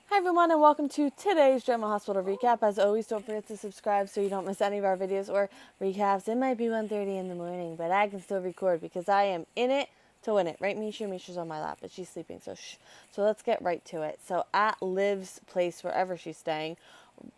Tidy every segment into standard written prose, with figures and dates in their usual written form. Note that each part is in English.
Hi everyone and welcome to today's Drama Hospital recap. As always, don't forget to subscribe so you don't miss any of our videos or recaps. It might be 1:30 in the morning, but I can still record because I am in it to win it. Right, Misha? Misha's on my lap, but she's sleeping, so shh. So let's get right to it. So at Liv's place, wherever she's staying,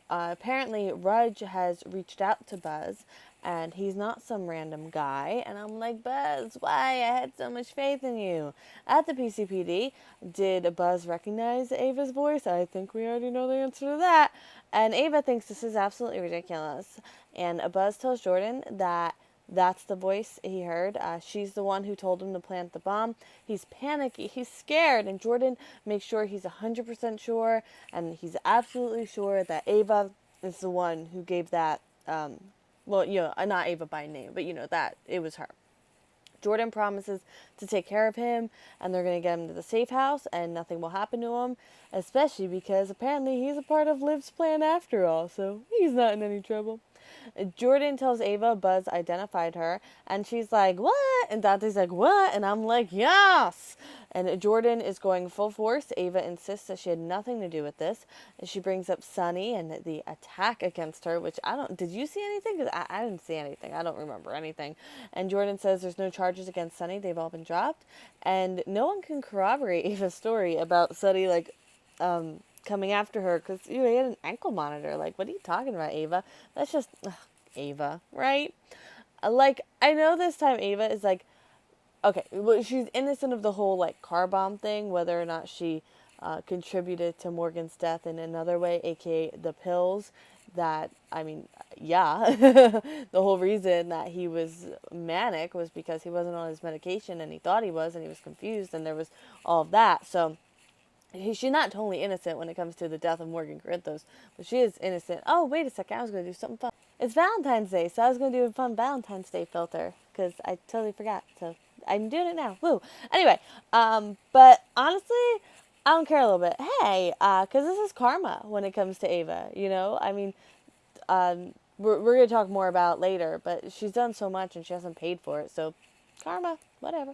apparently Rudge has reached out to Buzz, and he's not some random guy. And I'm like, Buzz, why? I had so much faith in you. At the PCPD, did Buzz recognize Ava's voice? I think we already know the answer to that. And Ava thinks this is absolutely ridiculous. And Buzz tells Jordan that that's the voice he heard. She's the one who told him to plant the bomb. He's panicky. He's scared. And Jordan makes sure he's 100% sure. And he's absolutely sure that Ava is the one who gave that, not Ava by name, but that it was her. Jordan promises to take care of him, and they're going to get him to the safe house, and nothing will happen to him, especially because apparently he's a part of Liv's plan after all, so he's not in any trouble. Jordan tells Ava Buzz identified her, and she's like, what? And Dante's like, what? And I'm like, yes! And Jordan is going full force. Ava insists that she had nothing to do with this. And she brings up Sunny and the attack against her, which did you see anything? Because I didn't see anything. I don't remember anything. And Jordan says there's no charges against Sunny. They've all been dropped. And no one can corroborate Ava's story about Sunny, coming after her because he had an ankle monitor. Like, what are you talking about, Ava? That's just Ava, right? I know this time Ava is like, okay, well, she's innocent of the whole car bomb thing, whether or not she contributed to Morgan's death in another way, aka the pills. That, I mean, yeah, the whole reason that he was manic was because he wasn't on his medication and he thought he was, and he was confused, and there was all of that. So she's not totally innocent when it comes to the death of Morgan Corinthos, but she is innocent. Oh, wait a second, I was going to do something fun. It's Valentine's Day, so I was going to do a fun Valentine's Day filter, because I totally forgot, so I'm doing it now. Woo! Anyway, but honestly, I don't care a little bit. Hey, because this is karma when it comes to Ava, I mean, we're going to talk more about later, but she's done so much and she hasn't paid for it, so karma, whatever.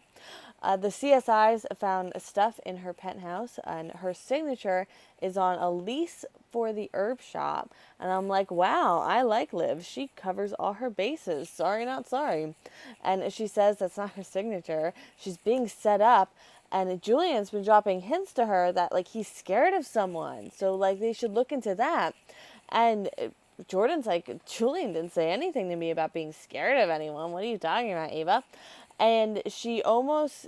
The CSIs found stuff in her penthouse, and her signature is on a lease for the herb shop. And I'm like, wow, I like Liv. She covers all her bases. Sorry, not sorry. And she says that's not her signature. She's being set up. And Julian's been dropping hints to her that, he's scared of someone. So, they should look into that. And Jordan's like, Julian didn't say anything to me about being scared of anyone. What are you talking about, Ava? And she almost,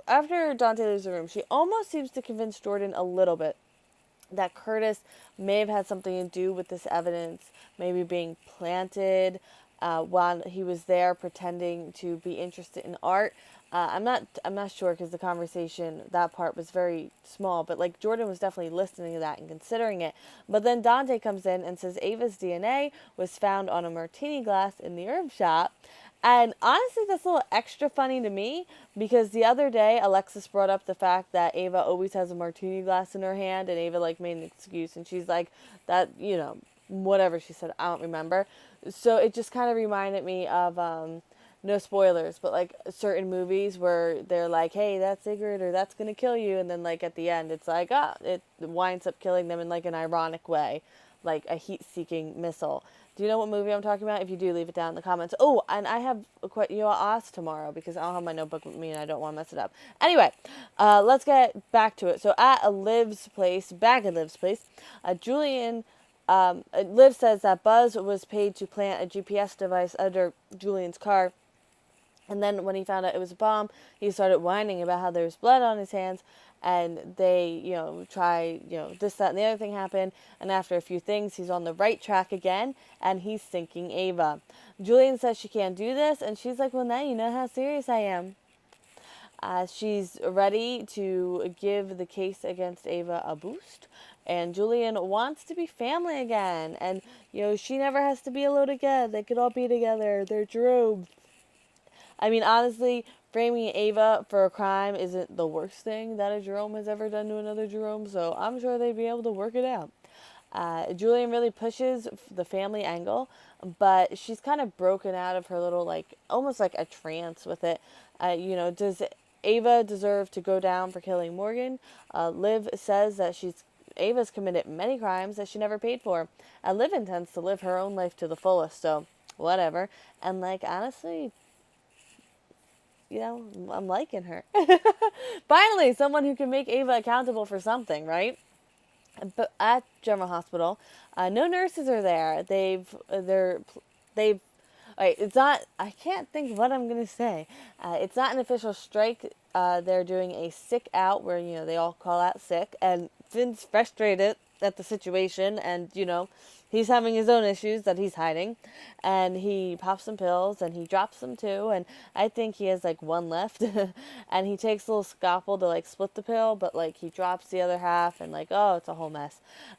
after Dante leaves the room, she almost seems to convince Jordan a little bit that Curtis may have had something to do with this evidence, maybe being planted while he was there pretending to be interested in art. I'm not sure because the conversation, that part was very small, but Jordan was definitely listening to that and considering it. But then Dante comes in and says Ava's DNA was found on a martini glass in the herb shop. And honestly, that's a little extra funny to me because the other day Alexis brought up the fact that Ava always has a martini glass in her hand, and Ava made an excuse, and she's like, that, whatever she said, I don't remember. So it just kind of reminded me of no spoilers, but certain movies where they're like, hey, that's secret or that's gonna kill you, and then at the end it's like, it winds up killing them in an ironic way, like a heat-seeking missile. Do you know what movie I'm talking about? If you do, leave it down in the comments. Oh, and I have I'll ask tomorrow because I don't have my notebook with me and I don't want to mess it up. Anyway, let's get back to it. So back at Liv's place, Julian, Liv says that Buzz was paid to plant a GPS device under Julian's car. And then when he found out it was a bomb, he started whining about how there was blood on his hands. And they, try, this, that, and the other thing happened. And after a few things, he's on the right track again. And he's thinking Ava. Julian says she can't do this. And she's like, well, now you know how serious I am. She's ready to give the case against Ava a boost. And Julian wants to be family again. And, she never has to be alone again. They could all be together. They're Jerome. I mean, honestly, framing Ava for a crime isn't the worst thing that a Jerome has ever done to another Jerome, so I'm sure they'd be able to work it out. Julian really pushes the family angle, but she's kind of broken out of her little, almost like a trance with it. Does Ava deserve to go down for killing Morgan? Liv says that she's Ava's committed many crimes that she never paid for. And Liv intends to live her own life to the fullest, so whatever. And, like, honestly, you know, I'm liking her. Finally, someone who can make Ava accountable for something, right? But at General Hospital, no nurses are there. They've it's not, I can't think what I'm going to say. It's not an official strike. They're doing a sick out where, you know, they all call out sick. And Finn's frustrated at the situation. And, you know, he's having his own issues that he's hiding. And he pops some pills and he drops them too. And I think he has like one left. And he takes a little scalpel to like split the pill. But like he drops the other half and like, oh, it's a whole mess.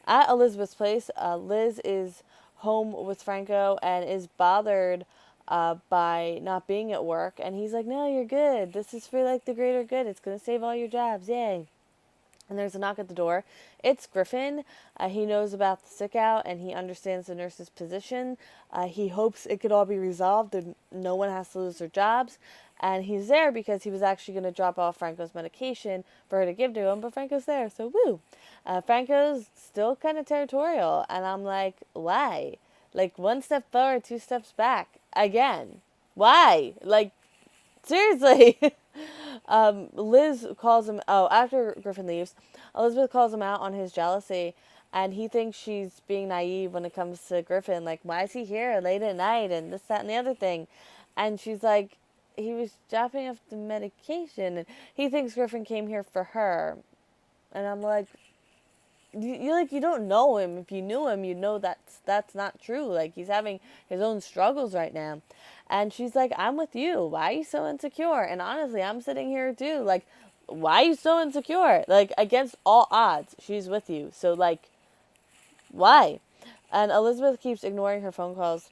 At Elizabeth's place, Liz is home with Franco and is bothered by not being at work. And he's like, no, you're good. This is for like the greater good. It's going to save all your jobs. Yay. And there's a knock at the door. It's Griffin. He knows about the sick out and he understands the nurse's position. He hopes it could all be resolved and no one has to lose their jobs. And he's there because he was actually going to drop off Franco's medication for her to give to him, but Franco's there, so woo. Franco's still kind of territorial, and I'm like, why? Like, one step forward, two steps back. Again. Why? Like, seriously. Liz calls him, after Griffin leaves, Elizabeth calls him out on his jealousy, and he thinks she's being naive when it comes to Griffin. Like, why is he here late at night, and this, that, and the other thing? And she's like, he was dropping off the medication, and he thinks Griffin came here for her. And I'm like, you don't know him. If you knew him, you know that's not true. Like, he's having his own struggles right now. And she's like, I'm with you. Why are you so insecure? And honestly, I'm sitting here too. Like, why are you so insecure? Like, against all odds, she's with you. So, like, why? And Elizabeth keeps ignoring her phone calls.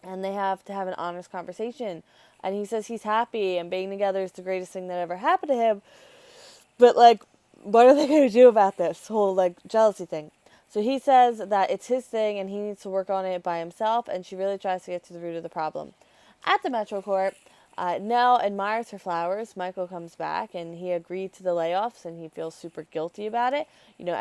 And they have to have an honest conversation. And he says he's happy and being together is the greatest thing that ever happened to him. But, like, what are they going to do about this whole, like, jealousy thing? So he says that it's his thing and he needs to work on it by himself. And she really tries to get to the root of the problem. At the Metro Court, Nell admires her flowers. Michael comes back and he agreed to the layoffs and he feels super guilty about it. You know,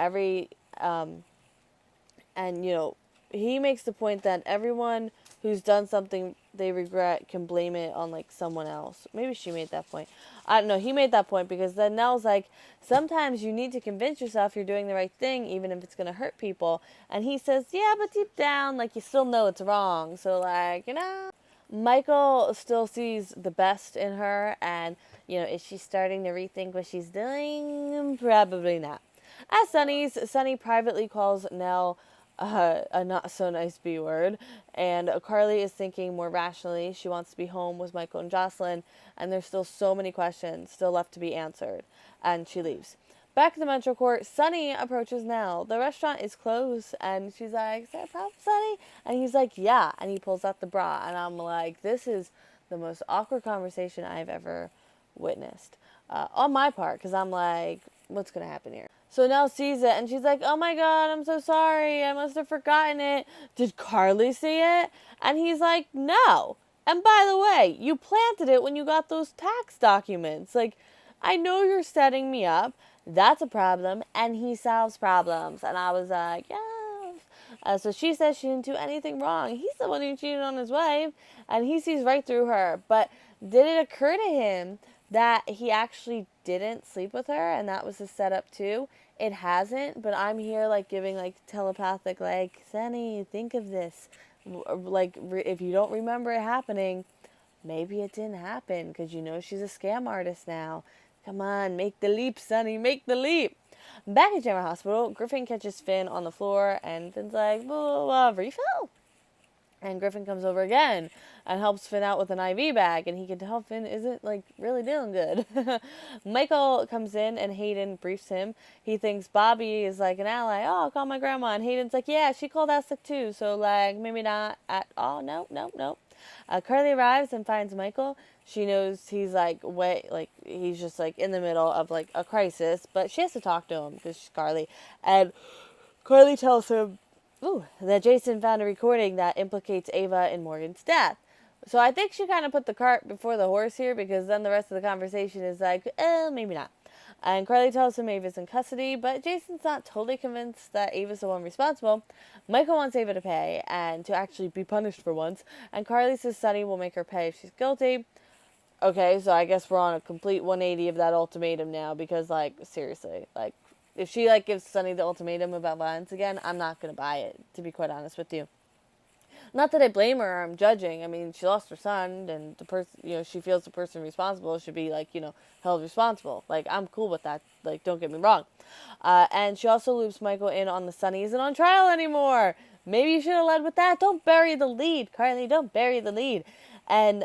and, you know, he makes the point that everyone who's done something they regret can blame it on, like, someone else. Maybe she made that point. I don't know. He made that point because then Nell's like, sometimes you need to convince yourself you're doing the right thing, even if it's going to hurt people. And he says, yeah, but deep down, like, you still know it's wrong. So, like, you know. Michael still sees the best in her. And, you know, is she starting to rethink what she's doing? Probably not. At Sunny's, Sunny privately calls Nell a not so nice B word, and Carly is thinking more rationally. She wants to be home with Michael and Jocelyn, and there's still so many questions still left to be answered, and she leaves. Back at the Metro Court, Sunny approaches Nell. The restaurant is closed, and she's like, is there a problem, Sunny? And he's like, yeah, and he pulls out the bra, and I'm like, this is the most awkward conversation I've ever witnessed, on my part, because I'm like, what's going to happen here? So Nell sees it, and she's like, oh my god, I'm so sorry, I must have forgotten it. Did Carly see it? And he's like, no. And by the way, you planted it when you got those tax documents. Like, I know you're setting me up. That's a problem, and he solves problems. And I was like, yes. So she says she didn't do anything wrong. He's the one who cheated on his wife, and he sees right through her. But did it occur to him that he actually didn't sleep with her, and that was the setup too? It hasn't, but I'm here, like, giving, like, telepathic, like, Sunny, think of this. Like, if you don't remember it happening, maybe it didn't happen, because you know she's a scam artist now. Come on, make the leap, Sunny, make the leap. Back at General Hospital, Griffin catches Finn on the floor, and Finn's like, blah, blah, blah, refill? And Griffin comes over again and helps Finn out with an IV bag. And he can tell Finn isn't, like, really doing good. Michael comes in and Hayden briefs him. He thinks Bobby is, like, an ally. Oh, I'll call my grandma. And Hayden's like, yeah, she called out sick too. So, like, maybe not at all. Nope. Carly arrives and finds Michael. She knows he's, like, he's just, like, in the middle of, like, a crisis. But she has to talk to him because she's Carly. And Carly tells him that Jason found a recording that implicates Ava in Morgan's death. So I think she kind of put the cart before the horse here, because then the rest of the conversation is like, maybe not. And Carly tells him Ava's in custody, but Jason's not totally convinced that Ava's the one responsible. Michael wants Ava to pay and to actually be punished for once. And Carly says Sunny will make her pay if she's guilty. Okay, so I guess we're on a complete 180 of that ultimatum now, because, like, seriously, like, if she, like, gives Sunny the ultimatum about violence again, I'm not going to buy it, to be quite honest with you. Not that I blame her or I'm judging. I mean, she lost her son, and the person, she feels the person responsible should be, like, held responsible. Like, I'm cool with that. Like, don't get me wrong. And she also loops Michael in on the Sunny isn't on trial anymore. Maybe you should have led with that. Don't bury the lead, Carly. Don't bury the lead. And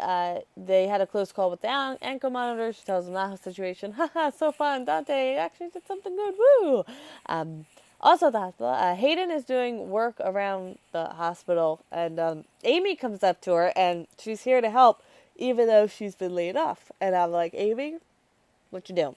they had a close call with the ankle monitor. She tells him that situation. Haha, so fun. Dante actually did something good. Woo! Also at the hospital, Hayden is doing work around the hospital, and Amy comes up to her, and she's here to help, even though she's been laid off. And I'm like, Amy, what you doing?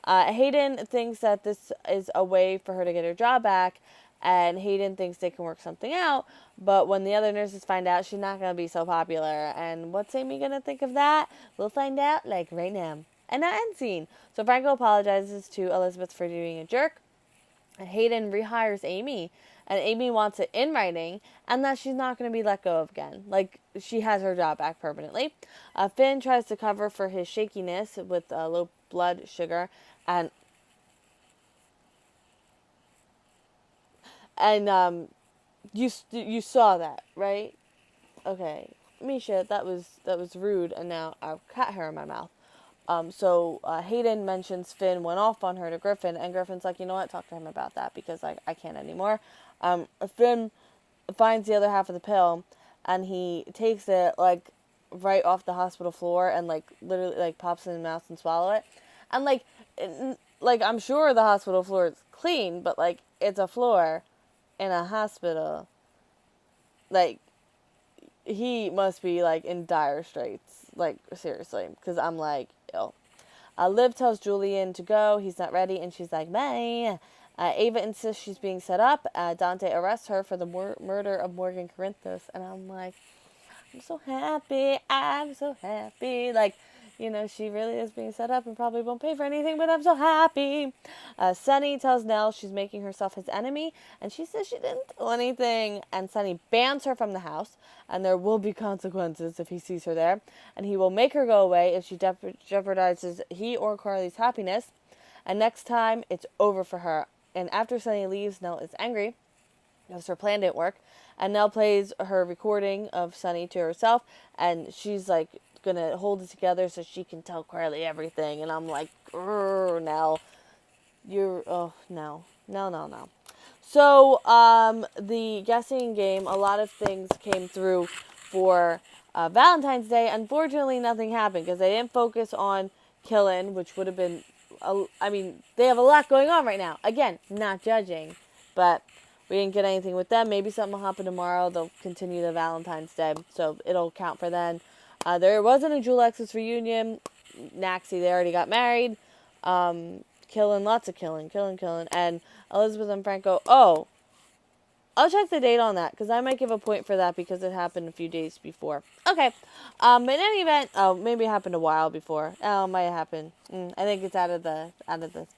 Hayden thinks that this is a way for her to get her job back, and Hayden thinks they can work something out, but when the other nurses find out, she's not going to be so popular. And what's Amy going to think of that? We'll find out, like, right now. And that end scene. So Franco apologizes to Elizabeth for being a jerk. Hayden rehires Amy, and Amy wants it in writing, and that she's not going to be let go of again. Like, she has her job back permanently. Finn tries to cover for his shakiness with low blood sugar, and you saw that, right? Okay, Misha, that was rude, and now I've cat hair in my mouth. So Hayden mentions Finn went off on her to Griffin, and Griffin's like, you know what, talk to him about that, because I can't anymore. Finn finds the other half of the pill, and he takes it, like, right off the hospital floor, and, like, literally, like, pops it in his mouth and swallow it. And, like, I'm sure the hospital floor is clean, but, like, it's a floor in a hospital. Like, he must be, like, in dire straits. Like, seriously. Because I'm like, ill. Liv tells Julian to go. He's not ready. And she's like, bye. Ava insists she's being set up. Dante arrests her for the murder of Morgan Corinthos. And I'm like, I'm so happy. I'm so happy. Like, she really is being set up and probably won't pay for anything, but I'm so happy. Sunny tells Nell she's making herself his enemy, and she says she didn't do anything. And Sunny bans her from the house, and there will be consequences if he sees her there. And he will make her go away if she jeopardizes he or Carly's happiness. And next time, it's over for her. And after Sunny leaves, Nell is angry because her plan didn't work. And Nell plays her recording of Sunny to herself, and she's like, gonna hold it together so she can tell Carly everything. And I'm like, Nell, no. So the guessing game, a lot of things came through for Valentine's Day. Unfortunately, nothing happened because they didn't focus on Killen, which would have been they have a lot going on right now. Again, not judging, but we didn't get anything with them. Maybe something will happen tomorrow. They'll continue the Valentine's Day, so it'll count for then. There wasn't a Julex's reunion. Naxie, they already got married. Lots of killing. And Elizabeth and Franco, I'll check the date on that, because I might give a point for that, because it happened a few days before. Okay, in any event, maybe it happened a while before. It might have happened. I think it's out of this,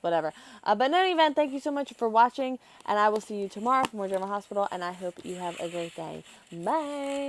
whatever. But in any event, thank you so much for watching, and I will see you tomorrow for more General Hospital, and I hope you have a great day. Bye!